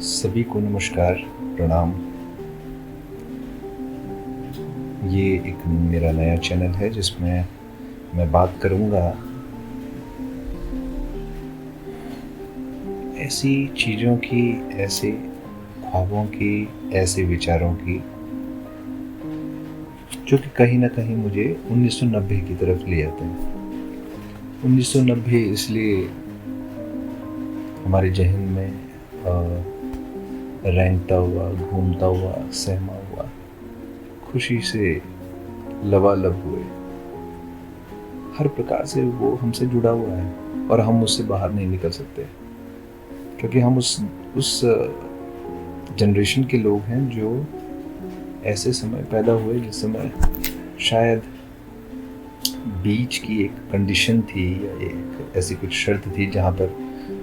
सभी को नमस्कार, प्रणाम। ये एक मेरा नया चैनल है जिसमें मैं बात करूँगा ऐसी चीज़ों की, ऐसे ख्वाबों की, ऐसे विचारों की जो कि कहीं न कहीं मुझे 1990 की तरफ ले जाते हैं। 1990 इसलिए हमारे ज़हन में रेंगता हुआ, घूमता हुआ, सहमा हुआ, खुशी से लबालब हुए, हर प्रकार से वो हमसे जुड़ा हुआ है और हम उससे बाहर नहीं निकल सकते, क्योंकि हम उस जनरेशन के लोग हैं जो ऐसे समय पैदा हुए जिस समय शायद बीच की एक कंडीशन थी या एक ऐसी कुछ शर्त थी जहाँ पर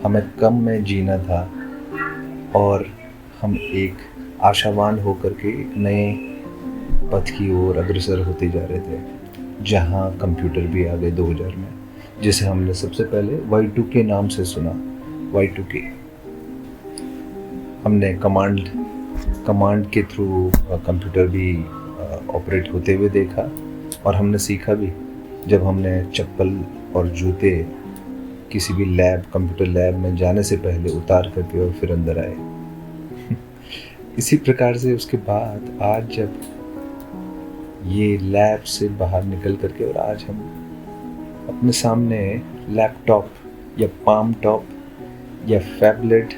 हमें कम में जीना था और हम एक आशावान होकर के एक नए पथ की ओर अग्रसर होते जा रहे थे, जहाँ कंप्यूटर भी आ गए 2000 में, जिसे हमने सबसे पहले Y2K नाम से सुना। Y2K हमने कमांड के थ्रू कंप्यूटर भी ऑपरेट होते हुए देखा और हमने सीखा भी जब हमने चप्पल और जूते किसी भी कंप्यूटर लैब में जाने से पहले उतार करके और फिर अंदर आए। इसी प्रकार से उसके बाद आज जब ये लैब से बाहर निकल करके और आज हम अपने सामने लैपटॉप या पाम टॉप या फैबलेट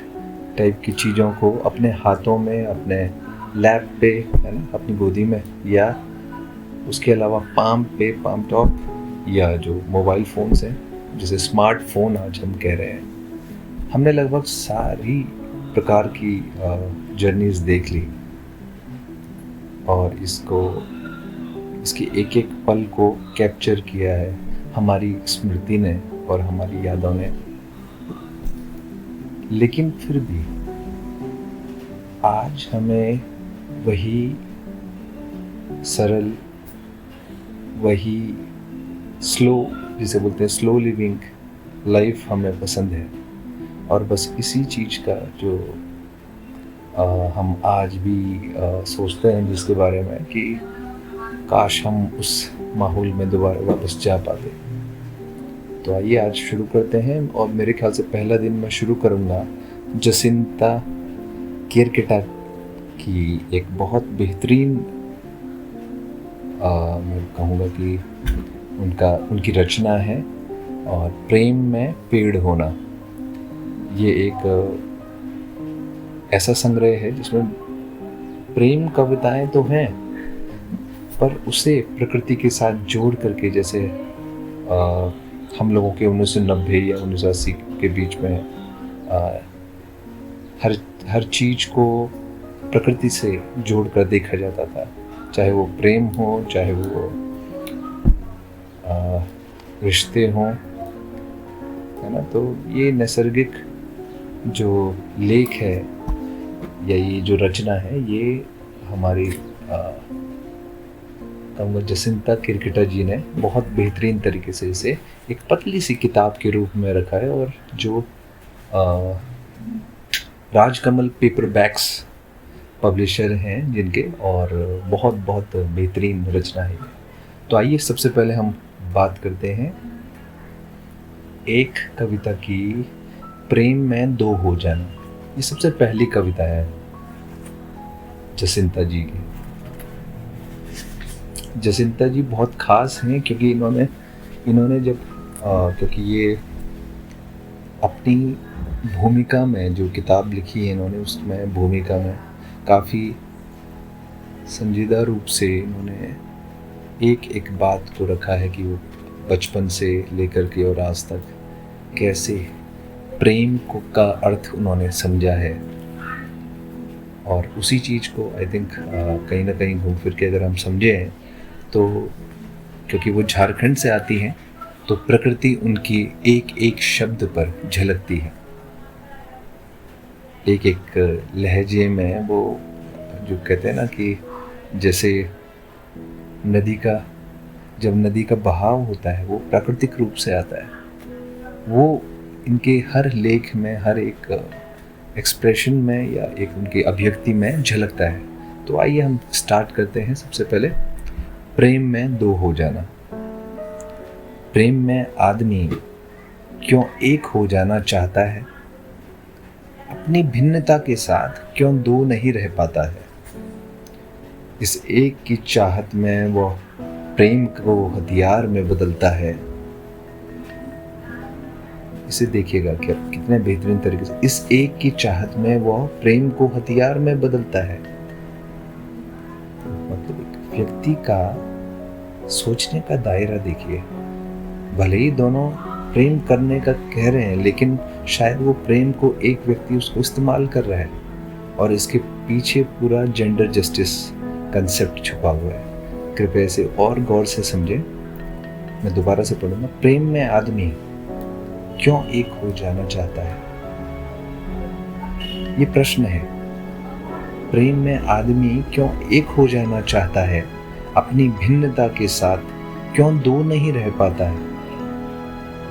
टाइप की चीज़ों को अपने हाथों में, अपने लैप पे, है ना, अपनी गोदी में, या उसके अलावा पाम टॉप या जो मोबाइल फ़ोन्स हैं जिसे स्मार्टफोन आज हम कह रहे हैं, हमने लगभग सारी प्रकार की जर्नीज़ देख ली और इसकी एक एक पल को कैप्चर किया है हमारी स्मृति ने और हमारी यादों ने। लेकिन फिर भी आज हमें वही सरल, वही स्लो, जिसे बोलते हैं स्लो लिविंग लाइफ हमें पसंद है। और बस इसी चीज़ का जो हम आज भी सोचते हैं, जिसके बारे में कि काश हम उस माहौल में दोबारा वापस जा पाते। तो आइए आज शुरू करते हैं। और मेरे ख्याल से पहला दिन मैं शुरू करूँगा जसिंता केरकेटा की एक बहुत बेहतरीन, मैं कहूँगा कि उनकी रचना है और प्रेम में पेड़ होना। ये एक ऐसा संग्रह है जिसमें प्रेम कविताएं तो हैं, पर उसे प्रकृति के साथ जोड़ करके, जैसे हम लोगों के 1990 या 1980 के बीच में हर चीज़ को प्रकृति से जोड़ कर देखा जाता था, चाहे वो प्रेम हो, चाहे वो रिश्ते हों, है ना। तो ये नैसर्गिक जो लेख है या ये जो रचना है, ये हमारी कहूँगा जसिंता केरकेटा जी ने बहुत बेहतरीन तरीके से इसे एक पतली सी किताब के रूप में रखा है, और जो राजकमल पेपरबैक्स पब्लिशर हैं जिनके, और बहुत बहुत बेहतरीन रचना है। तो आइए सबसे पहले हम बात करते हैं एक कविता की, प्रेम में दो हो जाना। ये सबसे पहली कविता है जसिंता जी की। जसिंता जी बहुत ख़ास हैं क्योंकि इन्होंने जब क्योंकि ये अपनी भूमिका में जो किताब लिखी है इन्होंने, उसमें भूमिका में काफ़ी संजीदा रूप से इन्होंने एक एक बात को रखा है कि वो बचपन से लेकर के और आज तक कैसे प्रेम का अर्थ उन्होंने समझा है। और उसी चीज़ को आई थिंक कहीं ना कहीं घूम फिर के अगर हम समझें तो, क्योंकि वो झारखंड से आती हैं, तो प्रकृति उनकी एक एक शब्द पर झलकती है, एक एक लहजे में। वो जो कहते हैं ना कि जैसे जब नदी का बहाव होता है वो प्राकृतिक रूप से आता है, वो इनके हर लेख में, हर एक एक्सप्रेशन में या एक उनकी अभिव्यक्ति में झलकता है। तो आइए हम स्टार्ट करते हैं। सबसे पहले प्रेम में दो हो जाना। प्रेम में आदमी क्यों एक हो जाना चाहता है, अपनी भिन्नता के साथ क्यों दो नहीं रह पाता है। इस एक की चाहत में वह प्रेम को हथियार में बदलता है। इसे देखिएगा कि कितने बेहतरीन तरीके से इस एक की चाहत में वह प्रेम को हथियार में बदलता है। मतलब एक व्यक्ति का सोचने का दायरा देखिए। भले ही दोनों प्रेम करने का कह रहे हैं, लेकिन शायद वो प्रेम को एक व्यक्ति उसको इस्तेमाल कर रहा है और इसके पीछे पूरा जेंडर जस्टिस कंसेप्ट छुपा हुआ है। कृपया इसे और गौर से समझें। मैं दोबारा से पढ़ूंगा। प्रेम में आदमी क्यों एक हो जाना चाहता है, ये प्रश्न है। प्रेम में आदमी क्यों एक हो जाना चाहता है, अपनी भिन्नता के साथ क्यों दो नहीं रह पाता है।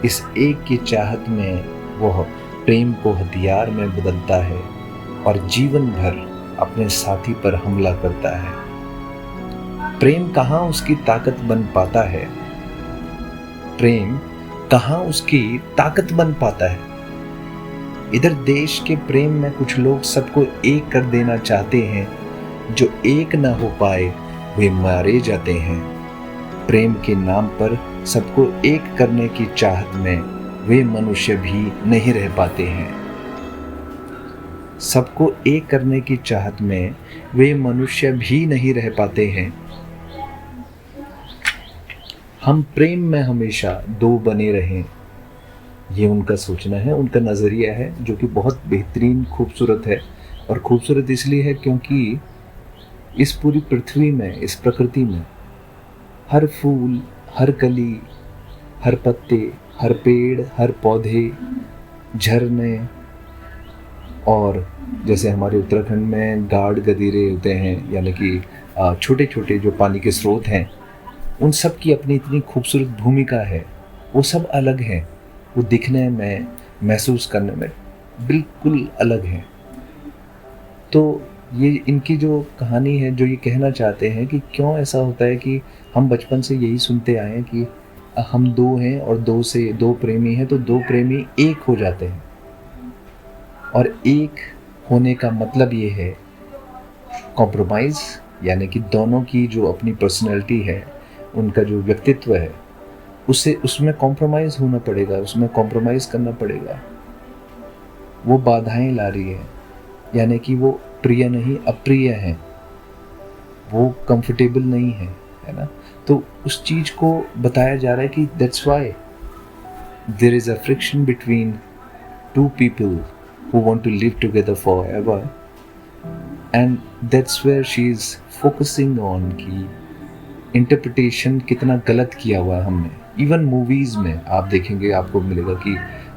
इस एक की चाहत में वह प्रेम को हथियार में बदलता है और जीवन भर अपने साथी पर हमला करता है। प्रेम कहाँ उसकी ताकत बन पाता है, प्रेम कहाँ उसकी ताकत बन पाता है। इधर देश के प्रेम में कुछ लोग सबको एक कर देना चाहते हैं, जो एक न हो पाए वे मारे जाते हैं। प्रेम के नाम पर सबको एक करने की चाहत में वे मनुष्य भी नहीं रह पाते हैं। सबको एक करने की चाहत में वे मनुष्य भी नहीं रह पाते हैं। हम प्रेम में हमेशा दो बने रहें, ये उनका सोचना है, उनका नज़रिया है, जो कि बहुत बेहतरीन खूबसूरत है। और खूबसूरत इसलिए है क्योंकि इस पूरी पृथ्वी में, इस प्रकृति में हर फूल, हर कली, हर पत्ते, हर पेड़, हर पौधे, झरने, और जैसे हमारे उत्तराखंड में गाड़ गदीरे होते हैं, यानी कि छोटे छोटे जो पानी के स्रोत हैं, उन सब की अपनी इतनी खूबसूरत भूमिका है। वो सब अलग हैं, वो दिखने में, महसूस करने में बिल्कुल अलग हैं। तो ये इनकी जो कहानी है, जो ये कहना चाहते हैं कि क्यों ऐसा होता है कि हम बचपन से यही सुनते आए हैं कि हम दो हैं और दो से दो प्रेमी हैं, तो दो प्रेमी एक हो जाते हैं। और एक होने का मतलब ये है कॉम्प्रोमाइज़, यानी कि दोनों की जो अपनी पर्सनैलिटी है, उनका जो व्यक्तित्व है, उसमें कॉम्प्रोमाइज़ होना पड़ेगा, उसमें कॉम्प्रोमाइज़ करना पड़ेगा। वो बाधाएं ला रही है, यानी कि वो प्रिय नहीं अप्रिय है, वो कंफर्टेबल नहीं है, है ना। तो उस चीज़ को बताया जा रहा है कि that's why there is a friction between two people who want to live together forever, and that's where she is focusing on कि इंटरप्रिटेशन कितना गलत किया हुआ है हमने। इवन मूवीज़ में आप देखेंगे, आपको मिलेगा कि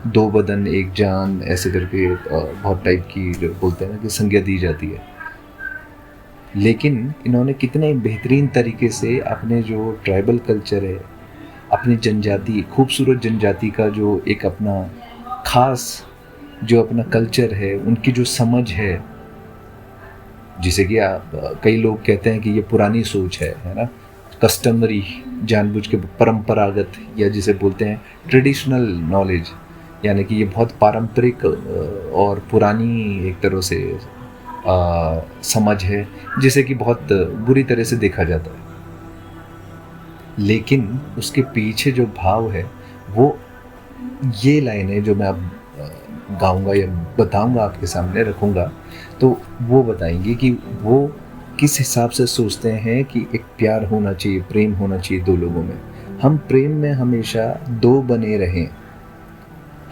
दो बदन एक जान, ऐसे करके बहुत टाइप की जो बोलते हैं ना कि संज्ञा दी जाती है। लेकिन इन्होंने कितने बेहतरीन तरीके से अपने जो ट्राइबल कल्चर है, अपनी जनजाति, खूबसूरत जनजाति का जो एक अपना खास जो अपना कल्चर है, उनकी जो समझ है, जिसे कि कई लोग कहते हैं कि ये पुरानी सोच है ना, कस्टमरी, जानबूझ के परंपरागत, या जिसे बोलते हैं ट्रेडिशनल नॉलेज, यानी कि ये बहुत पारंपरिक और पुरानी एक तरह से समझ है, जिसे कि बहुत बुरी तरह से देखा जाता है। लेकिन उसके पीछे जो भाव है, वो ये लाइनें जो मैं अब गाऊंगा या बताऊंगा, आपके सामने रखूंगा, तो वो बताएंगे कि वो किस हिसाब से सोचते हैं कि एक प्यार होना चाहिए, प्रेम होना चाहिए दो लोगों में। हम प्रेम में हमेशा दो बने रहें,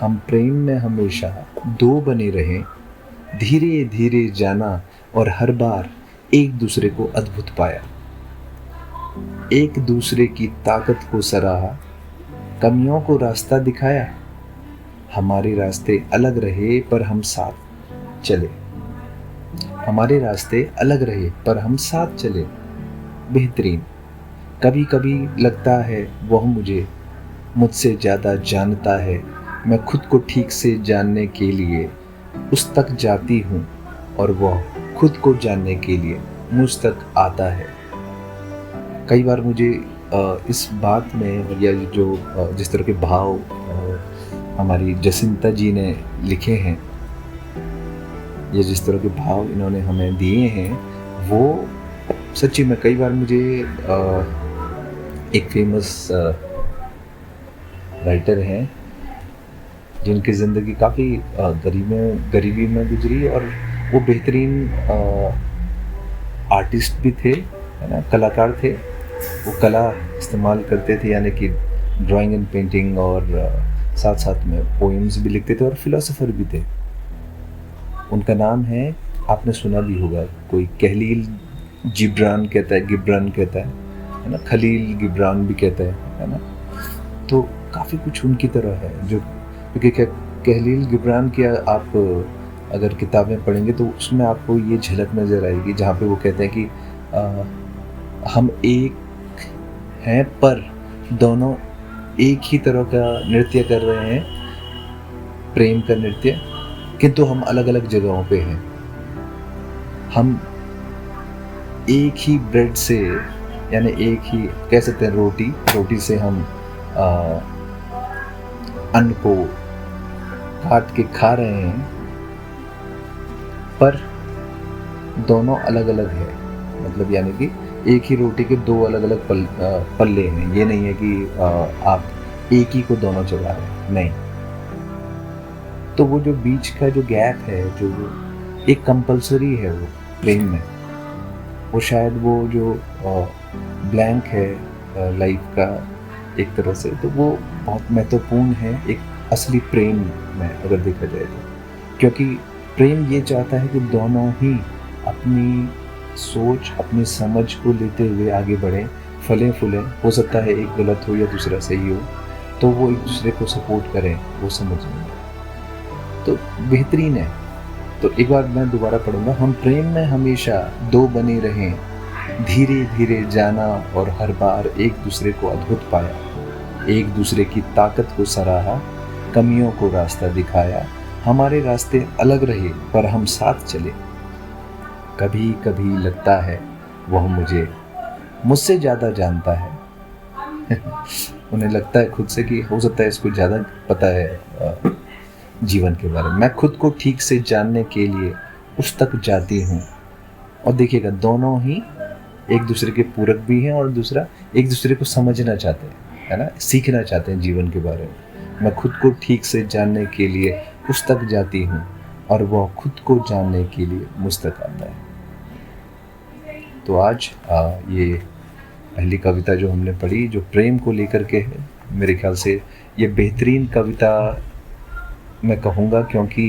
हम प्रेम में हमेशा दो बने रहें, धीरे धीरे जाना और हर बार एक दूसरे को अद्भुत पाया, एक दूसरे की ताकत को सराहा, कमियों को रास्ता दिखाया। हमारे रास्ते अलग रहे पर हम साथ चले, हमारे रास्ते अलग रहे पर हम साथ चले। बेहतरीन। कभी कभी लगता है वह मुझसे ज़्यादा जानता है, मैं खुद को ठीक से जानने के लिए उस तक जाती हूँ और वह खुद को जानने के लिए मुझ तक आता है। कई बार मुझे इस बात में या जो जिस तरह के भाव हमारी जसिंता जी ने लिखे हैं या जिस तरह के भाव इन्होंने हमें दिए हैं, वो सच्ची में कई बार मुझे एक फेमस राइटर हैं जिनकी ज़िंदगी काफ़ी गरीबी में गुजरी और वो बेहतरीन आर्टिस्ट भी थे, है ना, कलाकार थे। वो कला इस्तेमाल करते थे, यानी कि ड्राइंग एंड पेंटिंग, और साथ साथ में पोएम्स भी लिखते थे और फिलोसोफर भी थे। उनका नाम है, आपने सुना भी होगा, कोई कहलील जिब्रान कहता है, गिब्रान कहता है ना, खलील गिब्रान भी कहता है ना। तो काफ़ी कुछ उनकी तरह है, जो क्योंकि कहलील गिब्रान की आप अगर किताबें पढ़ेंगे तो उसमें आपको ये झलक नज़र आएगी, जहाँ पे वो कहते हैं कि हम एक हैं पर दोनों एक ही तरह का नृत्य कर रहे हैं, प्रेम का नृत्य, किंतु हम अलग अलग जगहों पे हैं। हम एक ही ब्रेड से, यानी एक ही कह सकते हैं रोटी से हम अन्न को काट के खा रहे हैं, पर दोनों अलग अलग है। मतलब यानी कि एक ही रोटी के दो अलग अलग पल्ले हैं। ये नहीं है कि आप एक ही को दोनों चला रहे हैं, नहीं। तो वो जो बीच का जो गैप है, जो एक कंपलसरी है वो प्रेम में, वो शायद वो जो ब्लैंक है लाइफ का एक तरह से, तो वो बहुत महत्वपूर्ण है एक असली प्रेम में अगर देखा जाए तो। क्योंकि प्रेम ये चाहता है कि दोनों ही अपनी सोच, अपनी समझ को लेते हुए आगे बढ़ें, फलें फूलें। हो सकता है एक गलत हो या दूसरा सही हो, तो वो एक दूसरे को सपोर्ट करें, वो समझें, तो बेहतरीन है। तो एक बार मैं दोबारा पढ़ूंगा। हम प्रेम में हमेशा दो बने रहें, धीरे धीरे जाना और हर बार एक दूसरे को अद्भुत पाया, एक दूसरे की ताकत को सराहा, कमियों को रास्ता दिखाया। हमारे रास्ते अलग रहे पर हम साथ चले, कभी कभी लगता है वह मुझसे ज़्यादा जानता है। उन्हें लगता है खुद से कि हो सकता है इसको ज़्यादा पता है जीवन के बारे में। मैं खुद को ठीक से जानने के लिए उस तक जाती हूँ। और देखिएगा, दोनों ही एक दूसरे के पूरक भी हैं और दूसरा एक दूसरे को समझना चाहते हैं, है ना, सीखना चाहते हैं जीवन के बारे में। मैं खुद को ठीक से जानने के लिए उस तक जाती हूँ और वह खुद को जानने के लिए मुझ तक आता है। तो आज ये पहली कविता जो हमने पढ़ी, जो प्रेम को लेकर के है, मेरे ख्याल से ये बेहतरीन कविता मैं कहूँगा, क्योंकि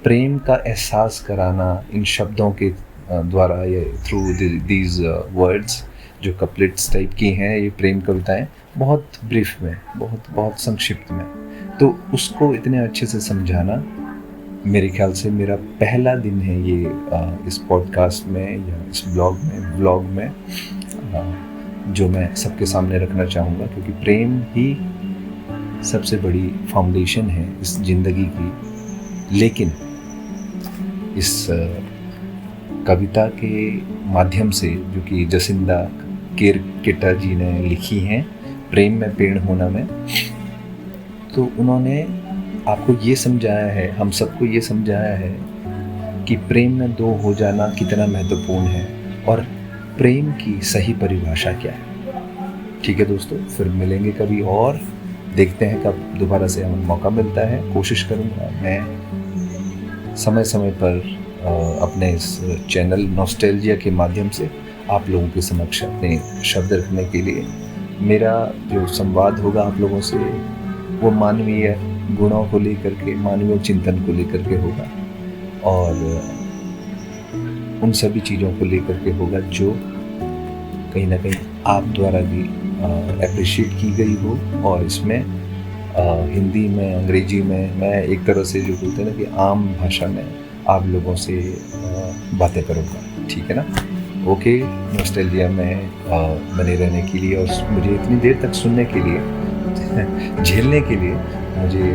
प्रेम का एहसास कराना इन शब्दों के द्वारा, ये थ्रू दीज वर्ड्स जो कपलेट्स टाइप की हैं, ये प्रेम कविताएं बहुत ब्रीफ में, बहुत संक्षिप्त में, तो उसको इतने अच्छे से समझाना मेरे ख्याल से मेरा पहला दिन है ये इस पॉडकास्ट में या इस व्लॉग में जो मैं सबके सामने रखना चाहूँगा, क्योंकि प्रेम ही सबसे बड़ी फाउंडेशन है इस ज़िंदगी की। लेकिन इस कविता के माध्यम से, जो कि जसिंदा केरकेट्टा जी ने लिखी हैं, प्रेम में पेड़ होना में, तो उन्होंने आपको ये समझाया है, हम सबको ये समझाया है कि प्रेम में दो हो जाना कितना महत्वपूर्ण है और प्रेम की सही परिभाषा क्या है। ठीक है दोस्तों, फिर मिलेंगे कभी और देखते हैं कब दोबारा से हमें मौका मिलता है। कोशिश करूँगा मैं समय समय पर अपने इस चैनल नॉस्टैल्जिया के माध्यम से आप लोगों के समक्ष अपने शब्द रखने के लिए। मेरा जो संवाद होगा आप लोगों से, वो मानवीय गुणों को लेकर के, मानवीय चिंतन को लेकर के होगा और उन सभी चीज़ों को लेकर के होगा जो कहीं ना कहीं आप द्वारा भी अप्रिशिएट की गई हो। और इसमें हिंदी में, अंग्रेजी में, मैं एक तरह से जो बोलते हैं ना कि आम भाषा में आप लोगों से बातें करूँगा। ठीक है ना? ओके, नॉस्टैल्जिया में बने रहने के लिए और मुझे इतनी देर तक सुनने के लिए झेलने के लिए मुझे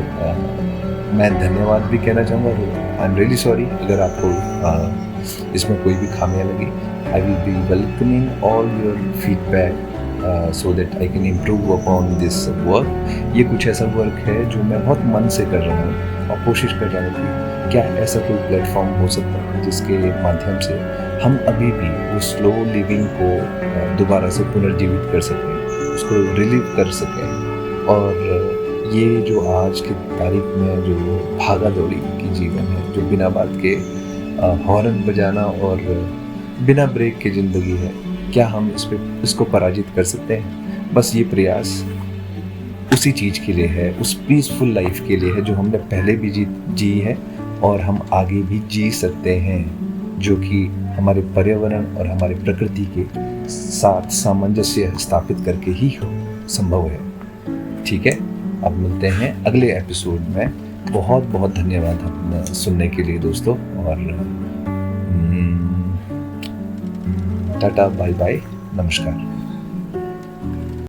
मैं धन्यवाद भी कहना चाहूँगा। आई एम रियली सॉरी अगर आपको इसमें कोई भी खामियां लगी। I will be welcoming all your feedback so that I can improve upon this work. ये कुछ ऐसा वर्क है जो मैं बहुत मन से कर रहा हूँ और कोशिश कर रहा हूँ कि क्या ऐसा कोई प्लेटफॉर्म हो सकता है जिसके माध्यम से हम अभी भी वो स्लो लिविंग को दोबारा से पुनर्जीवित कर सकें, उसको रिलीव कर सकें। और ये जो आज की तारीख में जो भागा दौड़ी की जीवन है, जो बिना बात के हॉर्न बजाना और बिना ब्रेक की ज़िंदगी है, क्या हम इसको पराजित कर सकते हैं? बस ये प्रयास उसी चीज़ के लिए है, उस पीसफुल लाइफ के लिए है जो हमने पहले भी जी है और हम आगे भी जी सकते हैं, जो कि हमारे पर्यावरण और हमारे प्रकृति के साथ सामंजस्य स्थापित करके ही संभव है। ठीक है, अब मिलते हैं अगले एपिसोड में। बहुत बहुत धन्यवाद सुनने के लिए दोस्तों, और टाटा बाय बाय, नमस्कार।